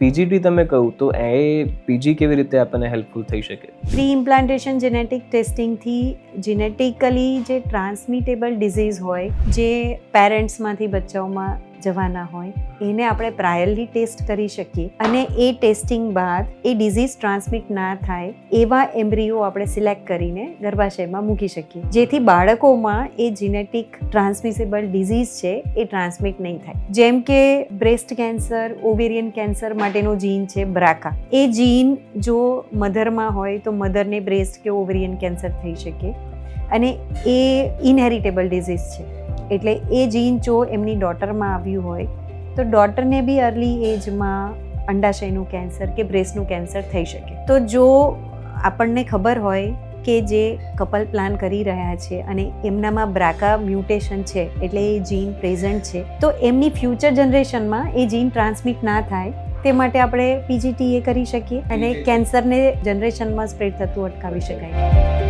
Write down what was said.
PGT તમે કહું તો એ પીજી કેવી રીતે આપણને હેલ્પફુલ થઈ શકે? પ્રી ઇમ્પ્લાન્ટેશન જેનેટિક ટેસ્ટિંગથી જેનેટિકલી જે ટ્રાન્સમિટેબલ ડિઝીઝ હોય, જે પેરેન્ટ્સમાંથી બચ્ચાઓમાં જવાના હોય, એને આપણે પ્રાયરલી ટેસ્ટ કરી શકીએ અને એ ટેસ્ટિંગ બાદ એ ડિઝીઝ ટ્રાન્સમિટ ના થાય એવા એમ્બ્રિયો આપણે સિલેક્ટ કરીને ગર્ભાશયમાં મૂકી શકીએ, જેથી બાળકોમાં એ જેનેટિક ટ્રાન્સમિસિબલ ડિઝીઝ છે એ ટ્રાન્સમિટ નહીં થાય. જેમ કે બ્રેસ્ટ કેન્સર, ઓવેરિયન કેન્સર માટેનું જીન છે બ્રાકા. એ જીન જો મધરમાં હોય તો મધરને બ્રેસ્ટ કે ઓવેરિયન કેન્સર થઈ શકે અને એ ઇનહેરિટેબલ ડિઝીઝ છે. એટલે એ જીન જો એમની ડોટરમાં આવ્યું હોય તો ડોટરને બી અર્લી એજમાં અંડાશયનું કેન્સર કે બ્રેસ્ટનું કેન્સર થઈ શકે. તો જો આપણને ખબર હોય કે જે કપલ પ્લાન કરી રહ્યા છે અને એમનામાં બ્રાકા મ્યુટેશન છે, એટલે એ જીન પ્રેઝન્ટ છે, તો એમની ફ્યુચર જનરેશનમાં એ જીન ટ્રાન્સમિટ ના થાય તે માટે આપણે પીજીટીએ કરી શકીએ અને કેન્સરને જનરેશનમાં સ્પ્રેડ થતું અટકાવી શકાય.